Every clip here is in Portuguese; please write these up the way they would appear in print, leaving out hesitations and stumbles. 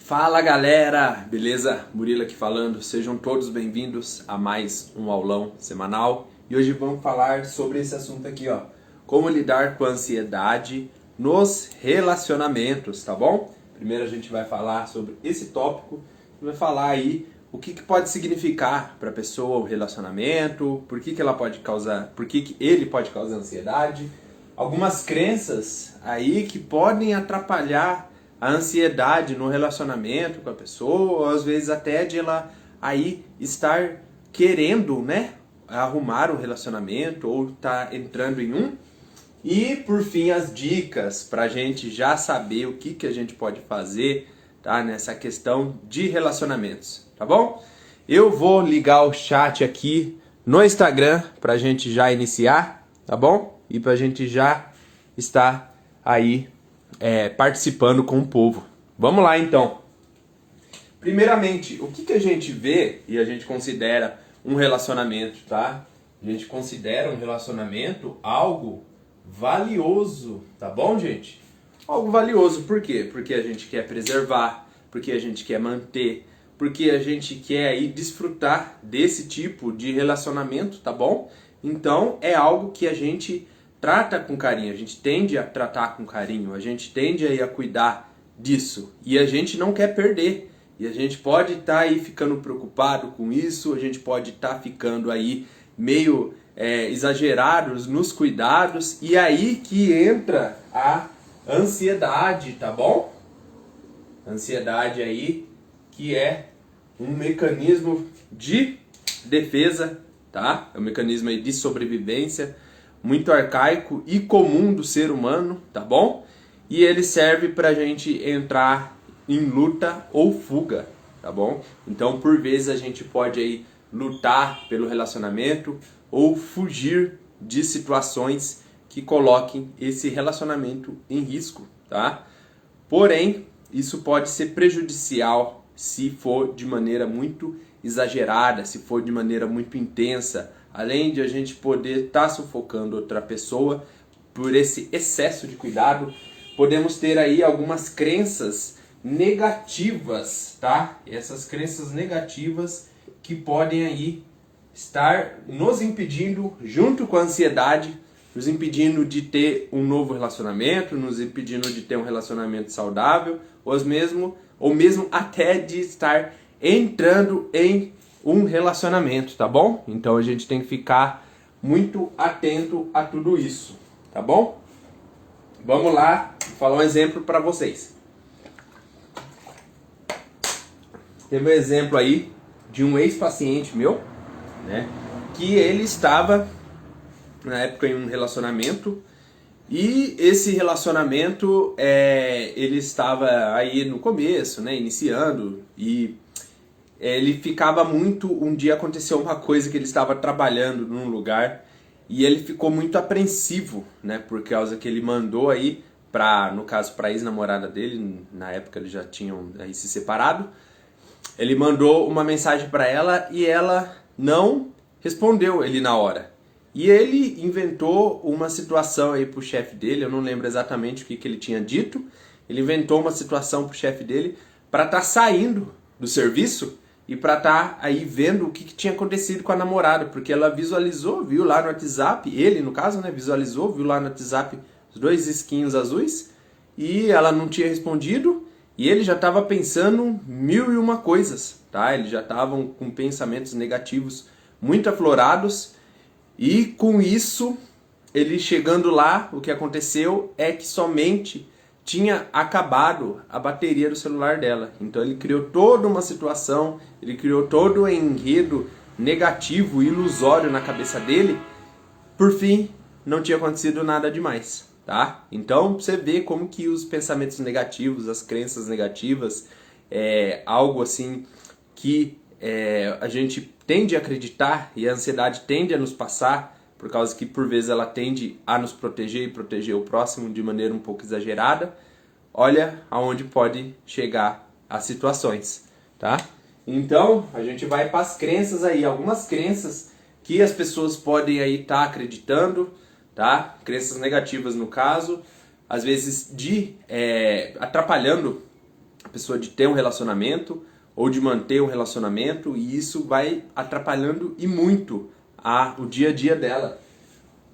Fala galera, beleza? Murilo aqui falando, sejam todos bem-vindos a mais um aulão semanal e hoje vamos falar sobre esse assunto aqui, ó, como lidar com a ansiedade nos relacionamentos, tá bom? Primeiro a gente vai falar sobre esse tópico, vai falar aí o que pode significar para a pessoa o relacionamento, por que ela pode causar, por que ele pode causar ansiedade, algumas crenças aí que podem atrapalhar a ansiedade no relacionamento com a pessoa, ou às vezes até de ela aí estar querendo, né, arrumar um relacionamento ou tá entrando em um. E por fim as dicas para a gente já saber o que a gente pode fazer, tá, nessa questão de relacionamentos, tá bom? Eu vou ligar o chat aqui no Instagram para a gente já iniciar, tá bom? E para a gente já estar aí participando com o povo. Vamos lá então. Primeiramente, o que a gente vê e a gente considera um relacionamento, tá? A gente considera um relacionamento algo valioso, tá bom, gente? Algo valioso, por quê? Porque a gente quer preservar, porque a gente quer manter, porque a gente quer aí desfrutar desse tipo de relacionamento, tá bom? Então, é algo que a gente trata com carinho, a gente tende a tratar com carinho, a gente tende aí a cuidar disso e a gente não quer perder. E a gente pode estar aí ficando preocupado com isso, a gente pode estar ficando aí meio exagerados nos cuidados e aí que entra a ansiedade, tá bom? Ansiedade aí que é um mecanismo de defesa, tá? É um mecanismo aí de sobrevivência muito arcaico e comum do ser humano, tá bom? E ele serve pra gente entrar em luta ou fuga, tá bom? Então, por vezes a gente pode aí lutar pelo relacionamento ou fugir de situações que coloquem esse relacionamento em risco, tá? Porém, isso pode ser prejudicial se for de maneira muito exagerada, se for de maneira muito intensa, além de a gente poder estar sufocando outra pessoa por esse excesso de cuidado, podemos ter aí algumas crenças negativas, tá? Essas crenças negativas que podem aí estar nos impedindo, junto com a ansiedade, nos impedindo de ter um novo relacionamento, nos impedindo de ter um relacionamento saudável, ou mesmo até de estar entrando em um relacionamento, tá bom? Então a gente tem que ficar muito atento a tudo isso, tá bom? Vamos lá, vou falar um exemplo para vocês. Teve um exemplo aí de um ex-paciente meu, né? Que ele estava na época em um relacionamento e esse relacionamento ele estava aí no começo, né? Iniciando e ele ficava muito... Um dia aconteceu uma coisa que ele estava trabalhando num lugar e ele ficou muito apreensivo, né? Por causa que ele mandou aí, no caso para a ex-namorada dele, na época eles já tinham aí se separado, ele mandou uma mensagem para ela e ela não respondeu ele na hora. E ele inventou uma situação aí pro chefe dele, eu não lembro exatamente o que ele tinha dito, ele inventou uma situação pro chefe dele para estar saindo do serviço e para estar aí vendo o que tinha acontecido com a namorada, porque ela visualizou, viu lá no WhatsApp, ele no caso, né, visualizou, viu lá no WhatsApp os dois risquinhos azuis e ela não tinha respondido e ele já estava pensando mil e uma coisas, tá? Eles já estavam com pensamentos negativos muito aflorados e com isso, ele chegando lá, o que aconteceu é que somente tinha acabado a bateria do celular dela. Então ele criou toda uma situação, ele criou todo um enredo negativo, ilusório na cabeça dele. Por fim, não tinha acontecido nada demais, tá? Então você vê como que os pensamentos negativos, as crenças negativas, é algo assim que a gente tende a acreditar e a ansiedade tende a nos passar, por causa que por vezes ela tende a nos proteger e proteger o próximo de maneira um pouco exagerada. Olha aonde pode chegar as situações, tá? Então a gente vai para as crenças aí, algumas crenças que as pessoas podem aí estar acreditando, tá? Crenças negativas no caso, às vezes atrapalhando a pessoa de ter um relacionamento ou de manter um relacionamento, e isso vai atrapalhando e muito o dia a dia dela.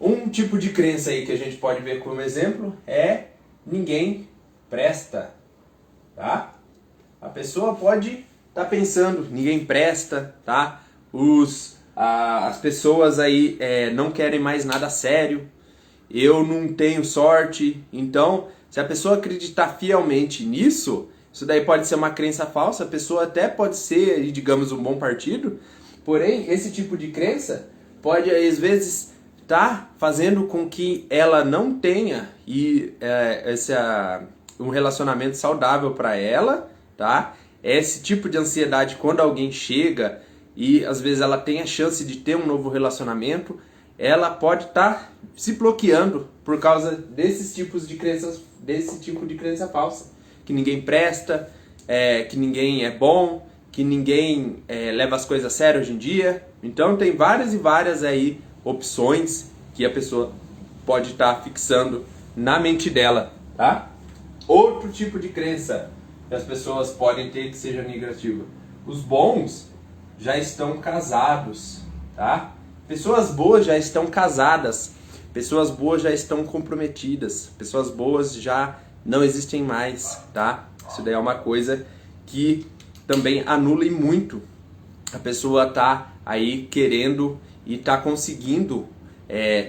Um tipo de crença aí que a gente pode ver como exemplo é ninguém presta, tá? A pessoa pode estar pensando, ninguém presta, tá? As pessoas aí não querem mais nada sério, eu não tenho sorte. Então, se a pessoa acreditar fielmente nisso, isso daí pode ser uma crença falsa, a pessoa até pode ser, digamos, um bom partido, porém, esse tipo de crença pode, às vezes, estar fazendo com que ela não tenha um relacionamento saudável para ela, tá? Esse tipo de ansiedade, quando alguém chega e, às vezes, ela tem a chance de ter um novo relacionamento, ela pode estar se bloqueando por causa desses tipos de crenças, desse tipo de crença falsa. Que ninguém presta, que ninguém é bom, que ninguém leva as coisas a sério hoje em dia. Então tem várias e várias aí opções que a pessoa pode estar fixando na mente dela, tá? Outro tipo de crença que as pessoas podem ter que seja negativa. Os bons já estão casados, tá? Pessoas boas já estão casadas, pessoas boas já estão comprometidas, pessoas boas já não existem mais, tá? Isso daí é uma coisa que também anula e muito. A pessoa tá aí querendo e tá conseguindo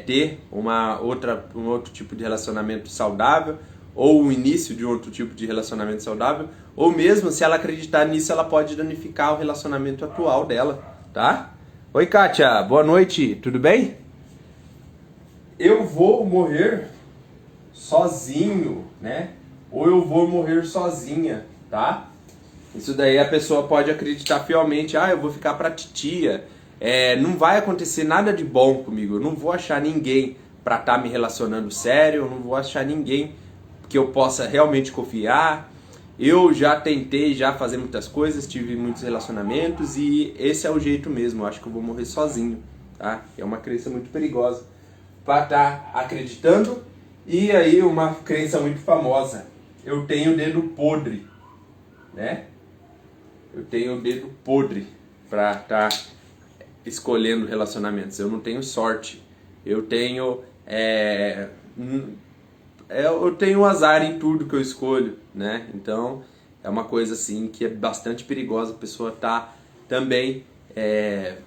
ter um outro tipo de relacionamento saudável, ou o início de outro tipo de relacionamento saudável, ou mesmo se ela acreditar nisso, ela pode danificar o relacionamento atual dela, tá? Oi, Kátia, boa noite, tudo bem? Eu vou morrer sozinho, né? Ou eu vou morrer sozinha, tá? Isso daí a pessoa pode acreditar fielmente, eu vou ficar pra titia, não vai acontecer nada de bom comigo, eu não vou achar ninguém pra estar me relacionando sério, eu não vou achar ninguém que eu possa realmente confiar. Eu já tentei fazer muitas coisas, tive muitos relacionamentos e esse é o jeito mesmo, eu acho que eu vou morrer sozinho, tá? É uma crença muito perigosa pra estar acreditando. E aí uma crença muito famosa, eu tenho dedo podre, né? Eu tenho dedo podre pra estar escolhendo relacionamentos, eu não tenho sorte, eu tenho eu tenho azar em tudo que eu escolho, né? Então é uma coisa assim que é bastante perigosa, a pessoa tá também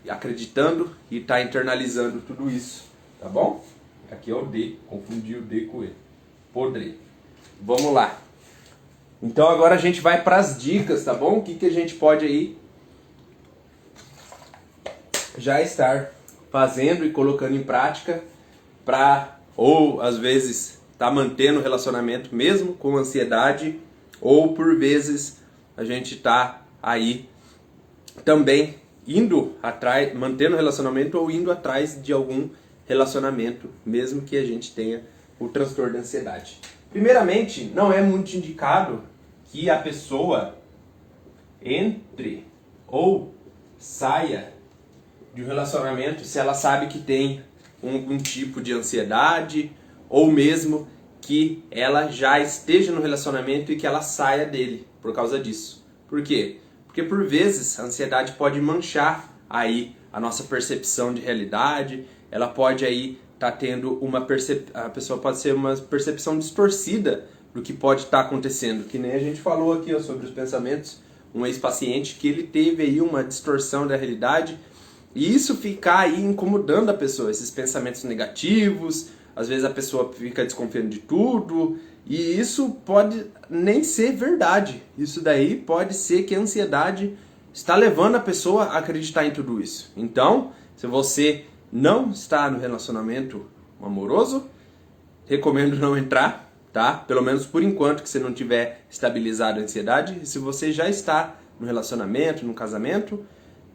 acreditando e tá internalizando tudo isso, tá bom? Aqui é o D, confundi o D com o E. Podre. Vamos lá. Então agora a gente vai para as dicas, tá bom? O que a gente pode aí já estar fazendo e colocando em prática ou às vezes tá mantendo o relacionamento mesmo com ansiedade, ou por vezes a gente tá aí também indo atrás, mantendo o relacionamento ou indo atrás de algum relacionamento, mesmo que a gente tenha o transtorno de ansiedade. Primeiramente, não é muito indicado que a pessoa entre ou saia de um relacionamento se ela sabe que tem um tipo de ansiedade, ou mesmo que ela já esteja no relacionamento e que ela saia dele por causa disso. Por quê? Porque por vezes a ansiedade pode manchar aí a nossa percepção de realidade, ela pode aí estar tendo a pessoa pode ser uma percepção distorcida do que pode estar acontecendo, que nem a gente falou aqui sobre os pensamentos, um ex-paciente que ele teve aí uma distorção da realidade, e isso ficar aí incomodando a pessoa, esses pensamentos negativos, às vezes a pessoa fica desconfiando de tudo, e isso pode nem ser verdade. Isso daí pode ser que a ansiedade está levando a pessoa a acreditar em tudo isso. Então, se você não está no relacionamento amoroso, recomendo não entrar, tá? Pelo menos por enquanto que você não tiver estabilizado a ansiedade. E se você já está no relacionamento, no casamento,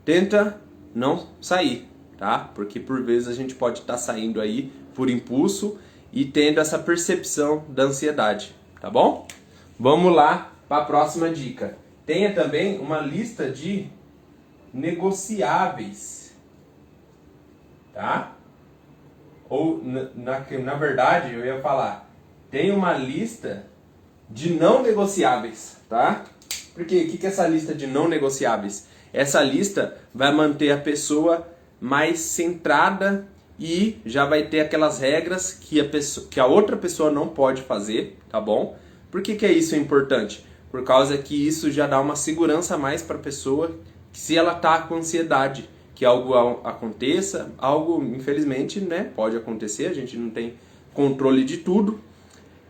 tenta não sair, tá? Porque por vezes a gente pode estar saindo aí por impulso e tendo essa percepção da ansiedade, tá bom? Vamos lá para a próxima dica. Tenha também uma lista de negociáveis, tá? Ou, na verdade, eu ia falar, tem uma lista de não negociáveis, tá? Porque o que é essa lista de não negociáveis? Essa lista vai manter a pessoa mais centrada e já vai ter aquelas regras que a outra pessoa não pode fazer, tá bom? Por que isso é importante? Por causa que isso já dá uma segurança a mais para a pessoa, que se ela está com ansiedade, que algo aconteça, algo infelizmente, né, pode acontecer, a gente não tem controle de tudo,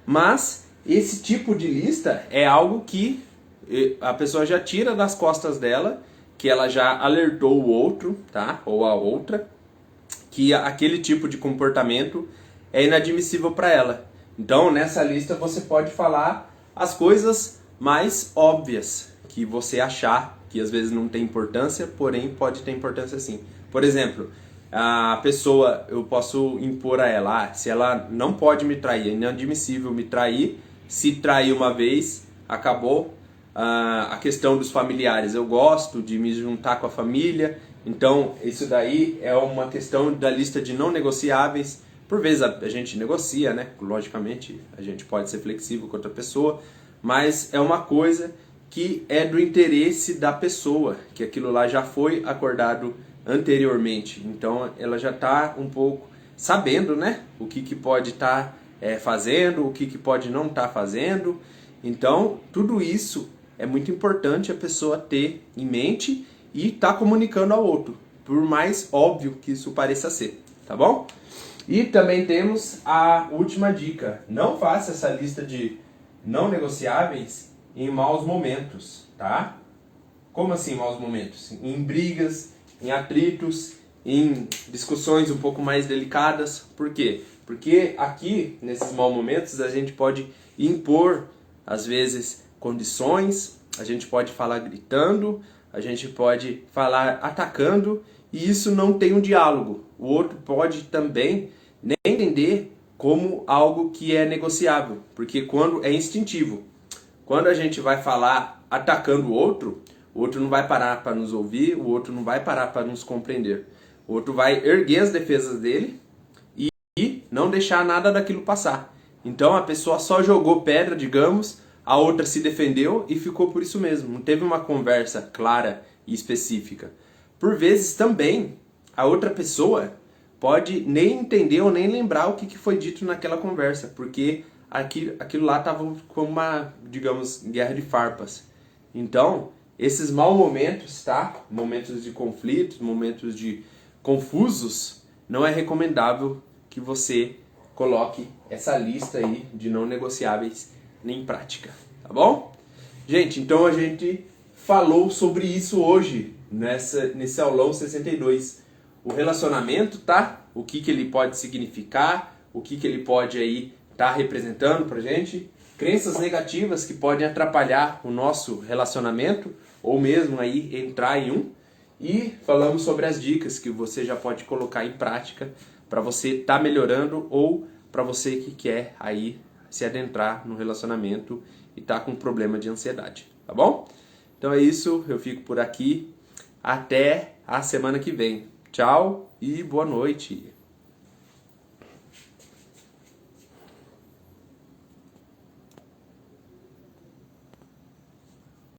mas esse tipo de lista é algo que a pessoa já tira das costas dela, que ela já alertou o outro, tá? Ou a outra, que aquele tipo de comportamento é inadmissível para ela. Então, nessa lista você pode falar as coisas mais óbvias que você achar que às vezes não tem importância, porém pode ter importância sim. Por exemplo, a pessoa, eu posso impor a ela, se ela não pode me trair, é inadmissível me trair, se trair uma vez, acabou. A questão dos familiares, eu gosto de me juntar com a família, então isso daí é uma questão da lista de não negociáveis. Por vezes a gente negocia, né? Logicamente a gente pode ser flexível com outra pessoa, mas é uma coisa que é do interesse da pessoa, que aquilo lá já foi acordado anteriormente, então ela já está um pouco sabendo, né? O que pode estar fazendo, o que pode não estar fazendo. Então tudo isso é muito importante a pessoa ter em mente e estar comunicando ao outro, por mais óbvio que isso pareça ser, tá bom? E também temos a última dica: não faça essa lista de não negociáveis em maus momentos, tá? Como assim maus momentos? Em brigas, em atritos, em discussões um pouco mais delicadas. Por quê? Porque aqui, nesses maus momentos, a gente pode impor, às vezes, condições, a gente pode falar gritando, a gente pode falar atacando, e isso não tem um diálogo. O outro pode também nem entender como algo que é negociável, porque quando é instintivo. Quando a gente vai falar atacando o outro não vai parar para nos ouvir, o outro não vai parar para nos compreender. O outro vai erguer as defesas dele e não deixar nada daquilo passar. Então a pessoa só jogou pedra, digamos, a outra se defendeu e ficou por isso mesmo. Não teve uma conversa clara e específica. Por vezes também a outra pessoa pode nem entender ou nem lembrar o que foi dito naquela conversa, porque aquilo lá estava como uma, digamos, guerra de farpas. Então, esses maus momentos, tá? Momentos de conflitos, momentos de confusos, não é recomendável que você coloque essa lista aí de não negociáveis em prática, tá bom? Gente, então a gente falou sobre isso hoje, nesse aulão 62. O relacionamento, tá? O que ele pode significar, o que ele pode aí estar representando pra gente. Crenças negativas que podem atrapalhar o nosso relacionamento, ou mesmo aí entrar em um. E falamos sobre as dicas que você já pode colocar em prática para você estar melhorando ou para você que quer aí se adentrar no relacionamento e tá com problema de ansiedade, tá bom? Então é isso, eu fico por aqui. Até a semana que vem. Tchau e boa noite.